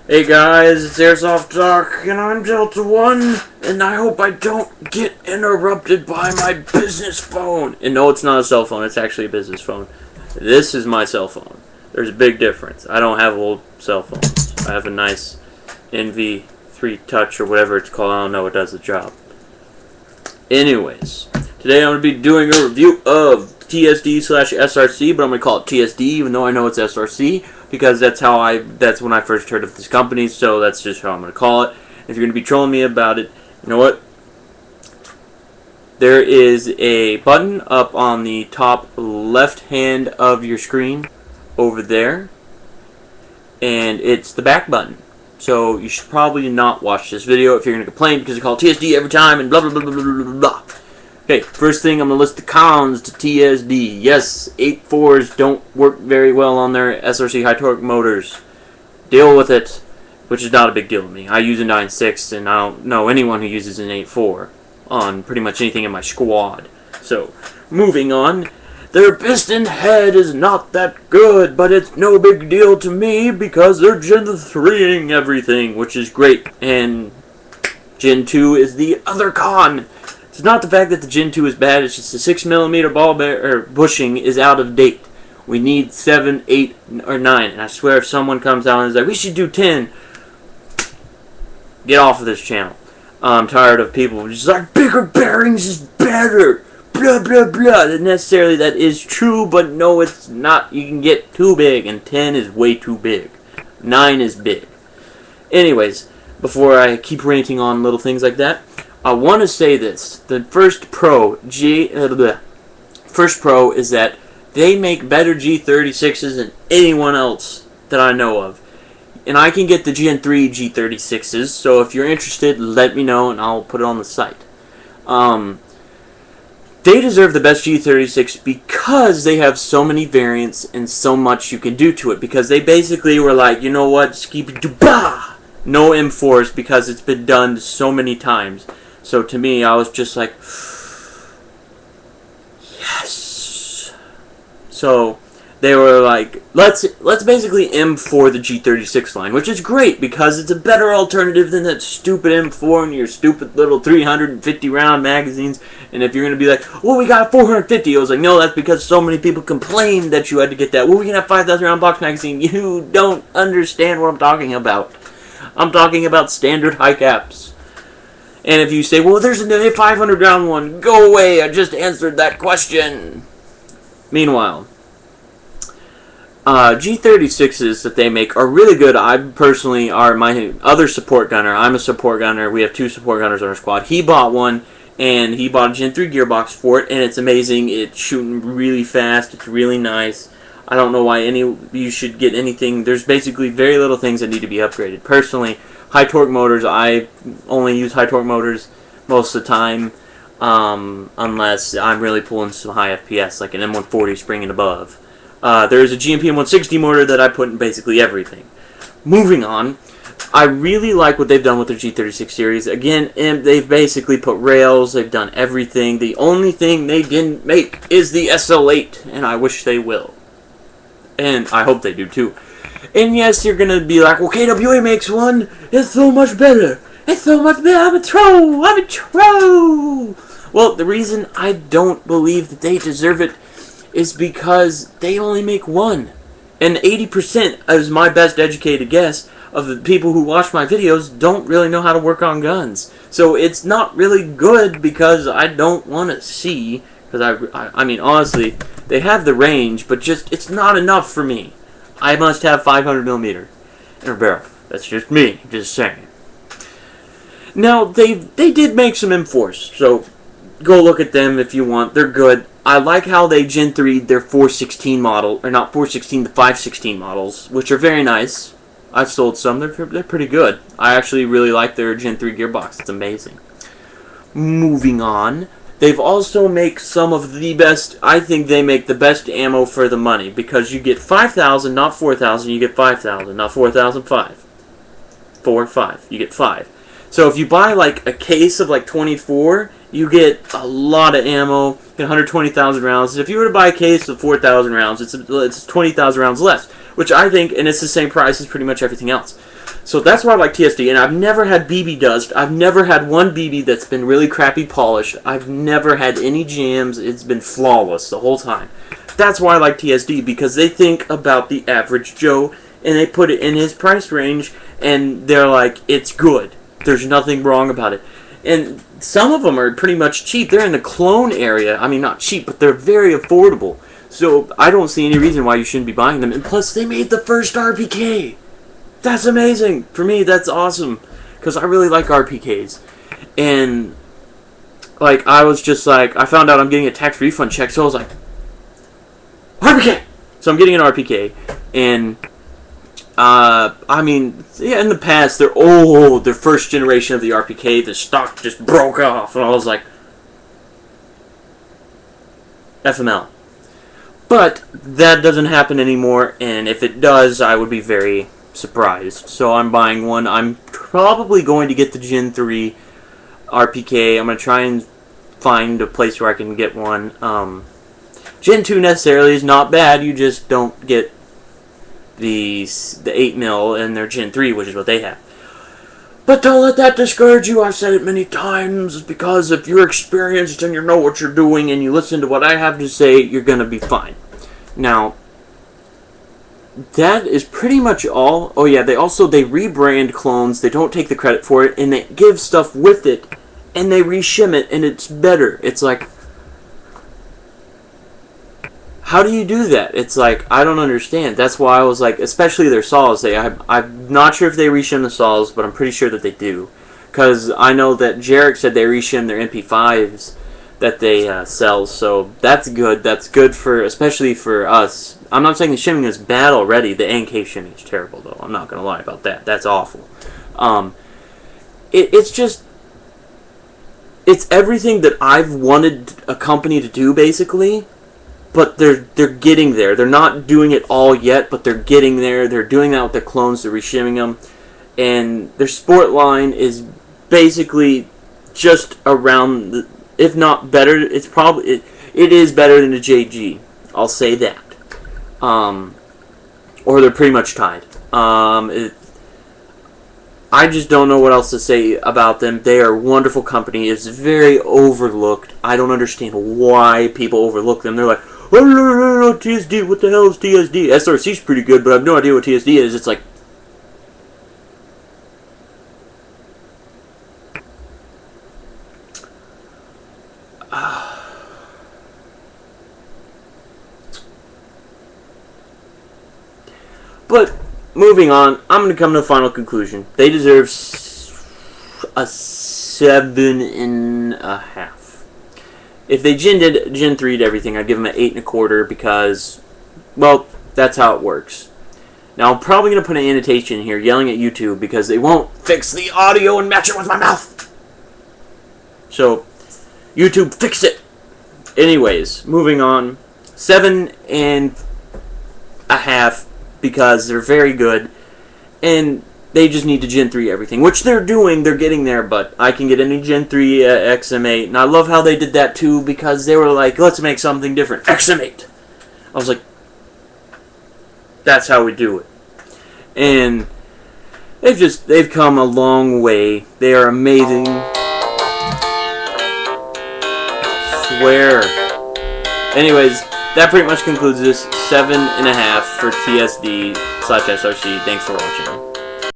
Hey guys, it's AirSofttalk, and I'm Delta 1, and I hope I don't get interrupted by my business phone. And no, it's not a cell phone, it's actually a business phone. This is my cell phone. There's a big difference. I don't have old cell phones. I have a nice NV3 Touch or whatever it's called. I don't know, it does the job. Anyways, today I'm going to be doing a review of TSD/SRC, but I'm going to call it TSD even though I know it's SRC. Because that's when I first heard of this company, so that's just how I'm going to call it. If you're going to be trolling me about it, you know what? There is a button up on the top left hand of your screen over there, and it's the back button. So you should probably not watch this video if you're going to complain because I call it TSD every time and blah blah blah blah blah blah blah. Okay, first thing I'm going to list the cons to TSD. Yes, 8.4s don't work very well on their SRC high torque motors. Deal with it, which is not a big deal to me. I use a 9.6 and I don't know anyone who uses an 8.4 on pretty much anything in my squad. So, moving on. Their piston head is not that good, but it's no big deal to me because they're Gen 3ing everything, which is great. And Gen 2 is the other con. It's not the fact that the Gen 2 is bad, it's just the 6mm ball bushing is out of date. We need 7, 8, or 9. And I swear if someone comes out and is like, we should do 10, get off of this channel. I'm tired of people just like, bigger bearings is better. Blah, blah, blah. And necessarily that is true, but no, it's not. You can get too big, and 10 is way too big. 9 is big. Anyways, before I keep ranting on little things like that, I want to say this. The first pro is that they make better G36s than anyone else that I know of. And I can get the Gen 3 G36s, so if you're interested, let me know and I'll put it on the site. They deserve the best G36 because they have so many variants and so much you can do to it. Because they basically were like, you know what, skip it, bah! No M4s because it's been done so many times. So to me, I was just like, yes. So they were like, let's basically M4 the G36 line, which is great because it's a better alternative than that stupid M4 and your stupid little 350 round magazines. And if you're going to be like, well, we got 450, I was like, no, that's because so many people complained that you had to get that. Well, we can have 5,000 round box magazine. You don't understand what I'm talking about. I'm talking about standard high caps. And if you say, well, there's a 500 round one, go away, I just answered that question. Meanwhile, G36s that they make are really good. I personally are my other support gunner. I'm a support gunner. We have 2 support gunners on our squad. He bought one, and he bought a Gen 3 gearbox for it, and it's amazing. It's shooting really fast. It's really nice. I don't know why you should get anything. There's basically very little things that need to be upgraded. Personally, high torque motors, I only use high torque motors most of the time, unless I'm really pulling some high FPS, like an M140 spring and above. There's a GMP M160 motor that I put in basically everything. Moving on, I really like what they've done with their G36 series. Again, they've basically put rails, they've done everything. The only thing they didn't make is the SL8, and I wish they will. And I hope they do too. And yes, you're gonna be like, well, KWA makes one. It's so much better. It's so much better. I'm a troll. I'm a troll. Well, the reason I don't believe that they deserve it is because they only make one. And 80%, as my best educated guess, of the people who watch my videos don't really know how to work on guns. So it's not really good because I don't want to see. Because I mean, honestly, they have the range, but just, it's not enough for me. I must have 500mm in a barrel. That's just me, just saying. Now, they did make some M4s, so go look at them if you want. They're good. I like how they Gen 3'd their 416 model, or not 416, the 516 models, which are very nice. I've sold some. They're pretty good. I actually really like their Gen 3 gearbox. It's amazing. Moving on. They've also make some of the best, I think they make the best ammo for the money, because you get 5,000, not 4,000, you get 5,000, not 4,000, 5. 4, 5, you get 5. So if you buy like a case of like 24, you get a lot of ammo, you get 120,000 rounds. If you were to buy a case of 4,000 rounds, it's 20,000 rounds less, which I think, and it's the same price as pretty much everything else. So that's why I like TSD, and I've never had BB dust. I've never had one BB that's been really crappy polished. I've never had any jams. It's been flawless the whole time. That's why I like TSD, because they think about the average Joe, and they put it in his price range, and they're like, it's good. There's nothing wrong about it. And some of them are pretty much cheap. They're in the clone area. I mean, not cheap, but they're very affordable. So I don't see any reason why you shouldn't be buying them. And plus, they made the first RPK. That's amazing. For me, that's awesome. Because I really like RPKs. And, like, I was just like, I found out I'm getting a tax refund check, so I was like, RPK! So I'm getting an RPK. And, I mean, yeah, in the past, they're old. Their first generation of the RPK, the stock just broke off. And I was like, FML. But that doesn't happen anymore, and if it does, I would be very surprised. So I'm buying one. I'm probably going to get the Gen 3 RPK. I'm going to try and find a place where I can get one. Gen 2 necessarily is not bad. You just don't get the 8mm in their Gen 3, which is what they have. But don't let that discourage you. I've said it many times, because if you're experienced and you know what you're doing and you listen to what I have to say, you're going to be fine. Now, that is pretty much all. Oh yeah, they rebrand clones. They don't take the credit for it, and they give stuff with it, and they reshim it, and it's better. It's like, how do you do that? It's like, I don't understand. That's why I was like, especially their saws. I'm not sure if they reshim the saws, but I'm pretty sure that they do. Because I know that Jarek said they reshim their MP5s that they sell, so that's good. That's good for, especially for us. I'm not saying the shimming is bad already. The NK shimming is terrible, though. I'm not going to lie about that. That's awful. It's everything that I've wanted a company to do, basically. But they're getting there. They're not doing it all yet, but they're getting there. They're doing that with their clones. They're reshimming them. And their sport line is basically just around, if not better, it is better than the JG. I'll say that. Or they're pretty much tied. I just don't know what else to say about them. They are a wonderful company. It's very overlooked. I don't understand why people overlook them. They're like, oh, TSD, what the hell is TSD? SRC's pretty good, but I have no idea what TSD is. It's like, but moving on, I'm going to come to a final conclusion. They deserve a 7.5. If they Gen 3'd everything, I'd give them an 8.25 because, well, that's how it works. Now, I'm probably going to put an annotation here yelling at YouTube because they won't fix the audio and match it with my mouth. So, YouTube, fix it. Anyways, moving on. 7.5 because they're very good, and they just need to Gen 3 everything, which they're doing. They're getting there, but I can get any Gen 3 XM8, and I love how they did that too, because they were like, let's make something different. XM8. I was like, that's how we do it. And they've come a long way. They are amazing. Swear. Anyways, that pretty much concludes this 7.5 for TSD/SRC. Thanks for watching.